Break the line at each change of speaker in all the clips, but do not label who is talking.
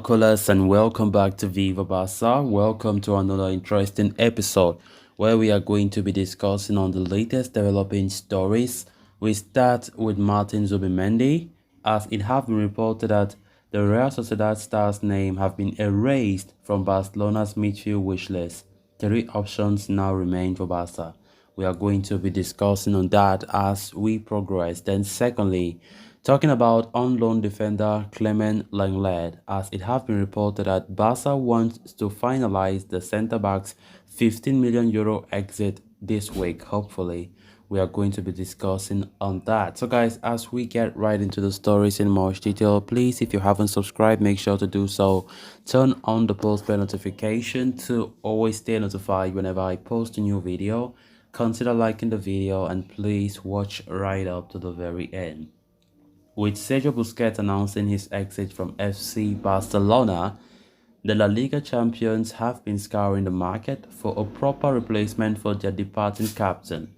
binoculars and welcome back to Viva Barca. Welcome to another interesting episode where we are going to be discussing on the latest developing stories. We start with Martin Zubimendi, as it have been reported that the Real Sociedad star's name have been erased from Barcelona's midfield wish list. Three options now remain for Barca. We are going to be discussing on that as we progress. Then secondly, talking about on-loan defender Clement Lenglet, as it have been reported that Barca wants to finalize the centre-back's 15 million euro exit this week, hopefully. We are going to be discussing on that. So guys, as we get right into the stories in much detail, please, if you haven't subscribed, make sure to do so. Turn on the post bell notification to always stay notified whenever I post a new video. Consider liking the video and please watch right up to the very end. With Sergio Busquets announcing his exit from FC Barcelona, the La Liga champions have been scouring the market for a proper replacement for their departing captain.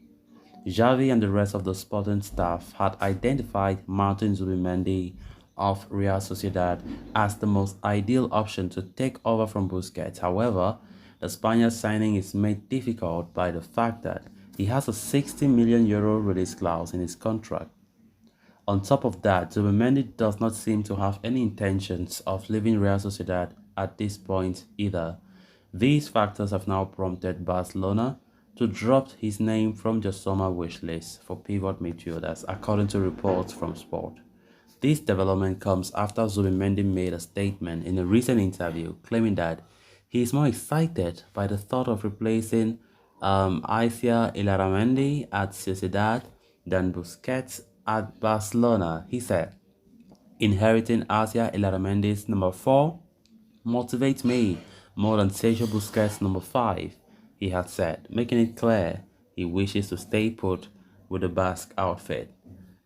Xavi and the rest of the sporting staff had identified Martin Zubimendi of Real Sociedad as the most ideal option to take over from Busquets. However, the Spaniard signing is made difficult by the fact that he has a 60 million euro release clause in his contract. On top of that, Zubimendi does not seem to have any intentions of leaving Real Sociedad at this point either. These factors have now prompted Barcelona to drop his name from the summer wish list for pivot midfielders, according to reports from Sport. This development comes after Zubimendi made a statement in a recent interview claiming that he is more excited by the thought of replacing Aicia Illarramendi at Sociedad than Busquets at Barcelona. He said, "Inheriting Aicia Illarramendi's number 4 motivates me more than Sergio Busquets' number 5, he had said, making it clear he wishes to stay put with the Basque outfit.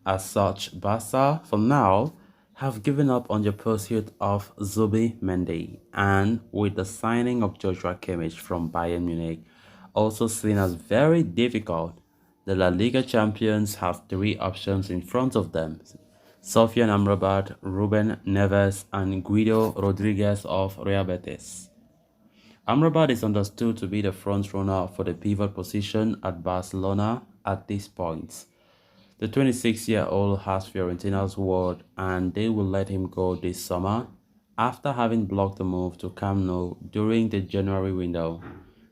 As such, Barca, for now, have given up on the pursuit of Zubimendi, and with the signing of Joshua Kimmich from Bayern Munich also seen as very difficult, the La Liga champions have three options in front of them: Sofian Amrabat, Ruben Neves, and Guido Rodriguez of Real Betis. Amrabat is understood to be the front-runner for the pivot position at Barcelona at this point. The 26-year-old has Fiorentina's word and they will let him go this summer after having blocked the move to Camp Nou during the January window.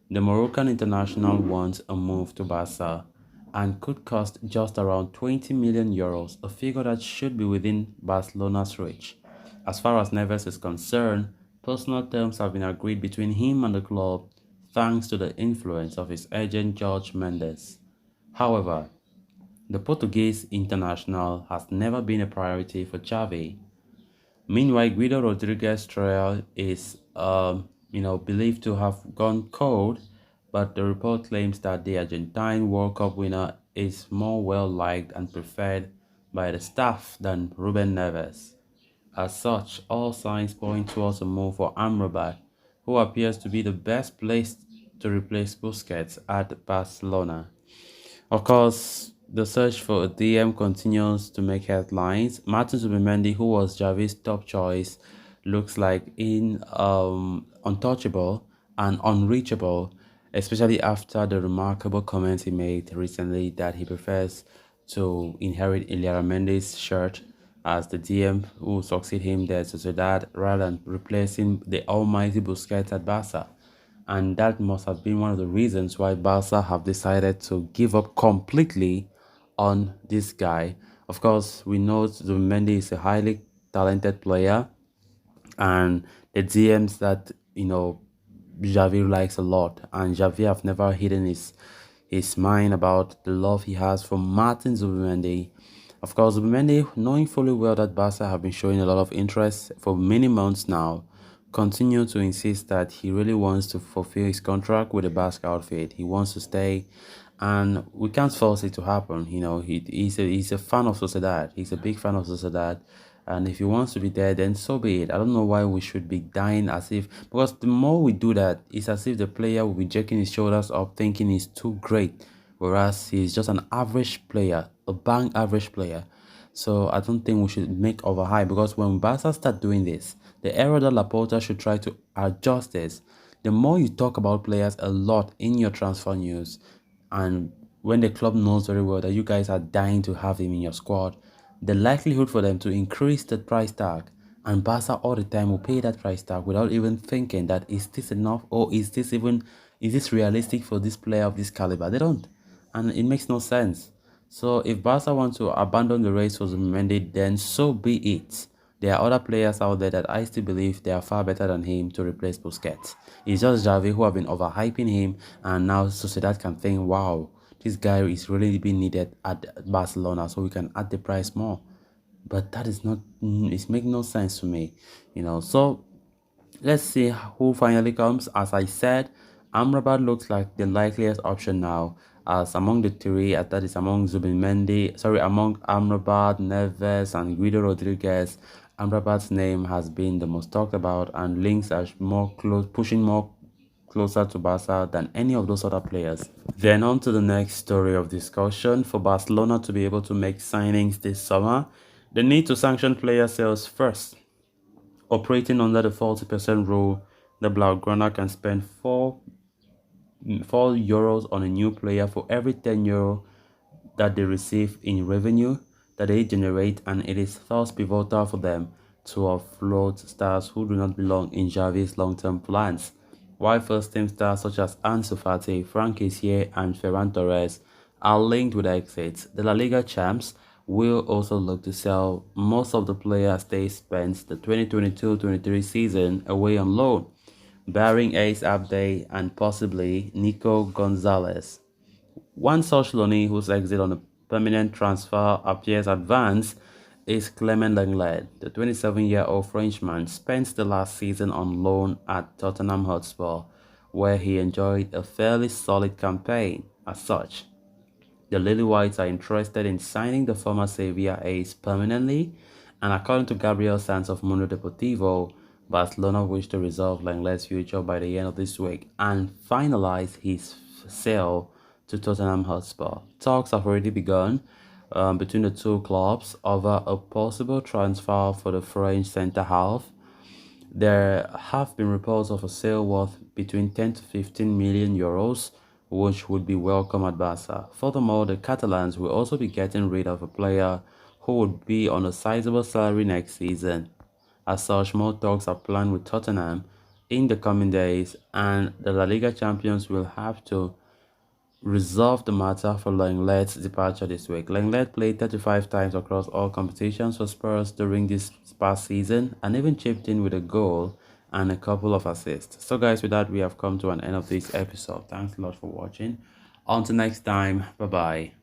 The Moroccan international wants a move to Barca and could cost just around 20 million euros, a figure that should be within Barcelona's reach. As far as Neves is concerned, personal terms have been agreed between him and the club thanks to the influence of his agent Jorge Mendes. However, the Portuguese international has never been a priority for Xavi. Meanwhile, Guido Rodriguez's trial is believed to have gone cold, but the report claims that the Argentine World Cup winner is more well-liked and preferred by the staff than Ruben Neves. As such, all signs point towards a move for Amrabat, who appears to be the best placed to replace Busquets at Barcelona. Of course, the search for a DM continues to make headlines. Martin Zubimendi, who was Xavi's top choice, looks like untouchable and unreachable, especially after the remarkable comments he made recently that he prefers to inherit Illarramendi's shirt as the DM who succeed him there to Sociedad rather than replacing the almighty Busquets at Barca. And that must have been one of the reasons why Barca have decided to give up completely on this guy. Of course, we know Zubimendi is a highly talented player, and the DMs that Xavi likes a lot, and Xavi have never hidden his mind about the love he has for Martin Zubimendi. Of course, Zubimendi, knowing fully well that Barca have been showing a lot of interest for many months now, continue to insist that he really wants to fulfill his contract with the Basque outfit. He wants to stay, and we can't force it to happen. He's a fan of Sociedad. He's a big fan of Sociedad, and if he wants to be there, then so be it. I don't know why we should be dying as if, because the more we do that, it's as if the player will be jerking his shoulders up, thinking he's too great, whereas he's just an average player, a bang average player. So I don't think we should make overhype, because when Barca start doing this, The error that Laporta should try to adjust is the more you talk about players a lot in your transfer news, and when the club knows very well that you guys are dying to have him in your squad, the likelihood for them to increase the price tag, and Barca all the time will pay that price tag without even thinking that is this enough, or is this realistic for this player of this caliber. They don't, and it makes no sense. So if Barca want to abandon the race for Zubimendi, then so be it. There are other players out there that I still believe they are far better than him to replace Busquets. It's just Xavi who have been overhyping him, and now Sociedad can think, wow, this guy is really being needed at Barcelona, so we can add the price more. But that is not, it's making no sense to me, So let's see who finally comes. As I said, Amrabat looks like the likeliest option now. As among the three, that is among among Amrabat, Neves, and Guido Rodriguez, Amrabat's name has been the most talked about, and links are pushing more closer to Barca than any of those other players. Then on to the next story of discussion. For Barcelona to be able to make signings this summer, they need to sanction player sales first. Operating under the 40% rule, the Blaugrana can spend 4 euros on a new player for every 10 euro that they receive in revenue that they generate, and it is thus pivotal for them to offload stars who do not belong in Xavi's long-term plans. While first-team stars such as Ansu Fati, Frank Kessié, and Ferran Torres are linked with exits, the La Liga champs will also look to sell most of the players they spent the 2022-23 season away on loan, barring Ace Abde and possibly Nico Gonzalez. One such loanee whose exit on a permanent transfer appears advanced is Clement Lenglet. The 27-year-old Frenchman spent the last season on loan at Tottenham Hotspur, where he enjoyed a fairly solid campaign. As such, the Lily Whites are interested in signing the former Sevilla ace permanently, and according to Gabriel Sanz of Mundo Deportivo, Barcelona wish to resolve Lenglet's future by the end of this week and finalize his sale to Tottenham Hotspur. Talks have already begun between the two clubs over a possible transfer for the French centre-half. There have been reports of a sale worth between 10 to 15 million euros, which would be welcome at Barca. Furthermore, the Catalans will also be getting rid of a player who would be on a sizable salary next season. As such, more talks are planned with Tottenham in the coming days, and the La Liga champions will have to resolve the matter for Lenglet's departure this week. Lenglet played 35 times across all competitions for Spurs during this past season and even chipped in with a goal and a couple of assists. So guys, with that, we have come to an end of this episode. Thanks a lot for watching. Until next time, bye bye.